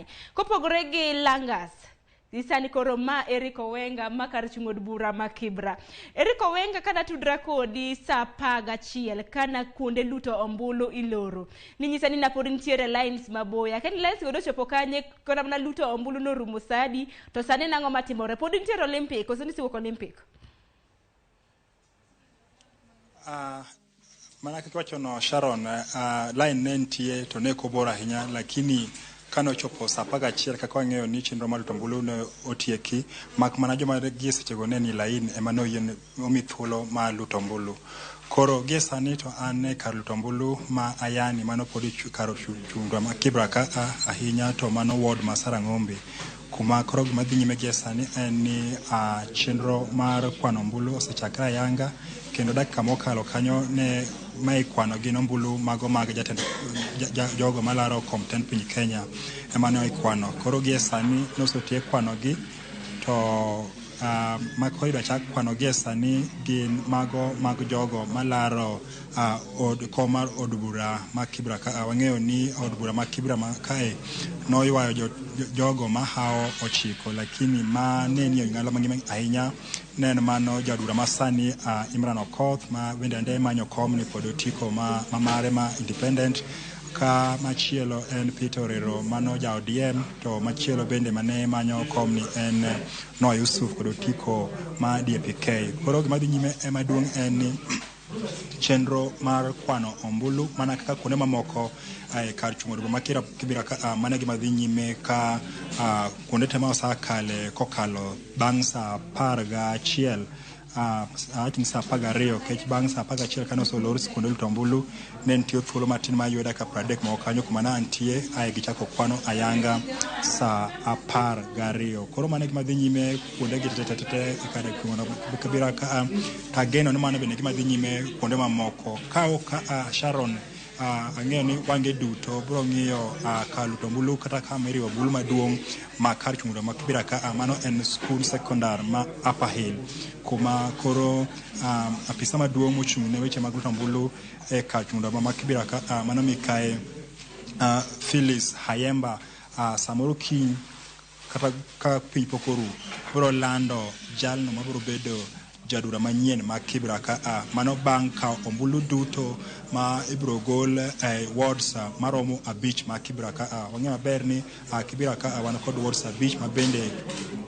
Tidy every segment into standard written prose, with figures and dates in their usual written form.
sani. Kopogore gi Langas, sani koro ma Eric Owenga ma kar chung'od bura ma Kibra. Eric Owenga kana tudra kodi sa 11 kana kuonde luto ombulu iloro. Ninyisa ni napod ntiere lines maboya. Ken lines godo chopo kanye kona mana luto ombulu no rumo sadi to sani nango matimore. Pod ntiere Olympic koso nisiwuok Olympic. Mana kaka wacho no Sharon, line ne ntie to ne kobora ahinya lakini kano chopo sa 11 kaka wang'eyo ni chenro mar luto ombulu ne otieki, mak mana joma gi sechego ne ni line ema no yien omi thuolo ma luto ombulu. Koro gie sani to an e kar luto ombulu ma Ayani mano pod kar chungwa ma Kibra ka ahinya to mano ward ma Sarang'ombe. Kuma koro gima dhi nyime gie sani en ni chenro mar kwano ombulu osechakre ayanga kendo dakika mokalo kanyo ne mai kwano gin ombulu mago mag jatend jogo malaro komten piny Kenya emane ikwano. Koro gie sani nosotie kwano gi to makoyudo chak kwano gie sani gin mago mag jogo malaro od komar od bura ma Kibra ka wang'eyo ni od bura ma Kibra ma kae no ywayo jogo ma hao ochiko lakini ma ne ni ngalo mangima ahinya nen mano jadura masani Imran Okoth ma bende ande manyo kom ni pod otiko ma mare ma independent ka machielo en Peter Orero mano ja ODM to machielo bende mane manyo kom ni en Noah Yusuf kod otiko ma DPK. Koro gima dhi nyime ema duong' en ni chenro mar kwano ombulu mana kaka kuonde mamoko kar chung'o ma Kibra ka mana gima dhi nyime ka kuonde tema osakale kokalo bang' sa 11 atin sa 12 kech bang' sa 11 kano solor kuonde luto ombulu ne ntie thuolo matin ma yuda ka 30 ma okanyo kuma na antie gichako kwano ayanga sa 12. Koro mana gima dhi nyime kuonde gi tete kare kuonde Kibra ka tageno ni mana bende gima dhi nyime kuonde mamoko ka Sharon ang'eyo ni wange duto bro ng'iyo ka luto ombulu kata ka miriwo ombulu maduong' ma kar chung'o ma Kibra ka mano en school secondary ma Upper Hill kuma koro apisa maduong' mochung' ne weche mag luto ombulu e kar chung'o ma Kibra ka mano mikae Phyllis Hayemba samoro kiny kata ka piny pokoru bro lando jalno mabro bedo jadura manyien ma Kibra ka mano bang' ka ombulu duto ma ibro gol wards maromo 5 ma Kibra ka wang'e maber ni Kibra ka wan kod wards 5 ma bende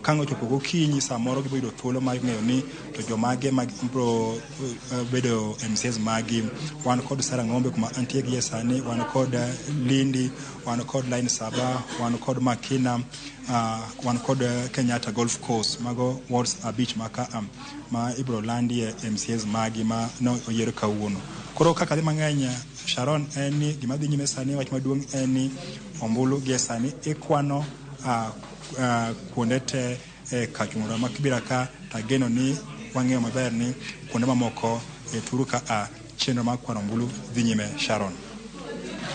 kango chopo gokinyi samoro gibiro thuolo ma ng'eyo ni to jomage mag bro bedo MCs magi wan kod Sarang'ombe kuma antie gi sani wan kod Lindi wan kod Line Saba wan kod Makina wan kod Kenyatta Golf Course mago wards 5 ma ka ma ibro landi MCs magi ma no oyier kawuono. Koro kaka dhi mang'eny Sharon en ni gima dhi nyime sani wach maduong' en ni ombulu gie sani ikwano kuonde te kachung'o ma Kibra ka tageno ni wang'eyo maber ni kuonde mamoko turu ka chenro mag kwano ombulu dhi nyime Sharon.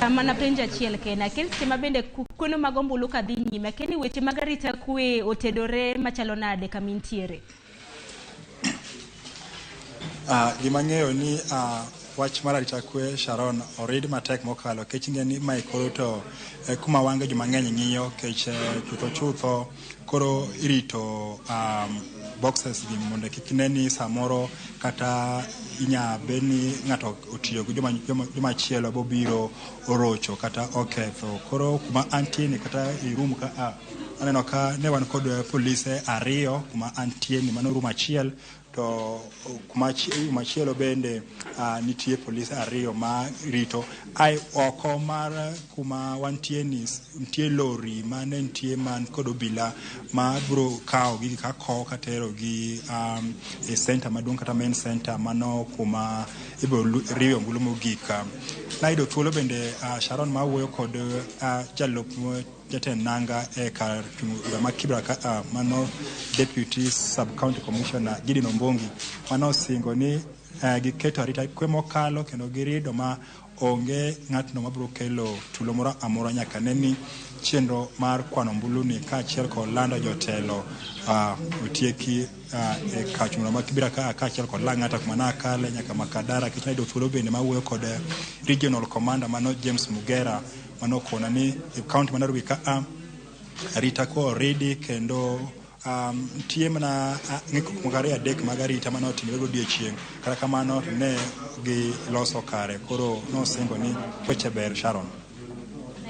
Mana penja achiel kena kesi ma bende kuno mag ombulu ka dhi nyime keni weche mag arita kwe otedore machalo nade kamintiere. Gima ng'eyo ni wach mar arita kwe Sharon orid matek mokalo kech ng'eni mai koro to kuma wange joma ng'eny ng'iyo kech chutho koro irito boxes gi mondo kik neni samoro kata inya beni ng'ato otiyo gi joma chielo bobiro orocho kata oketho. Koro kuma antie ni kata i room ka aneno ka ne wan kod polise 2 kuma antie ni mano room achiel to kuma machielo bende nitie polise 2 ma rito oko mar kuma wantie ni nitie lori mane nitie man kod obila ma bro kawo gi ka ko katero gi e center maduong' kata main center mano kuma ibro riwo ombulu mogika. Naido thuolo bende Sharon ma wuoyo kod jalop jatend nanga e kar ma Kibra ka mano deputy sub county commissioner Gideon Ombongi mano singo ni giketo arita kwe mokalo kendo girido ma onge ng'atno mabro kelo tulo moro amora nyaka neni chenro mar kwano ombulu ni kaachiel kod lando jotelo otieki e kachung'o ma Kibra ka kaachiel kod Lang'ata kuma nakale nyaka Makadara kech nayudo thuolo bende mawuoyo kod regional commander mano James Mugera mano kona ni e county ma Nairobi ka arita ko ready kendo tie mana ng'iko magari adek magarita mano timre godiechieng' kata kamano ne gi loso kare koro no singo ni weche ber Sharon.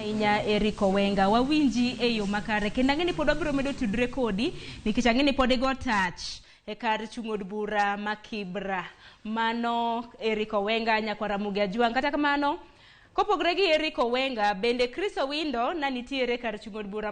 Inya Eric Owenga wawinji e yo makare kendo ang'e ni pod wabiro medo tudre kodi nikech ang'e ni pod igo touch e kar chung'od bura ma Kibra mano Eric Owenga nyakwara Mugia Jwang. Kata kamano kopogre gi Eric Owenga bende Chris Owindo na nitiere kar chung'od bura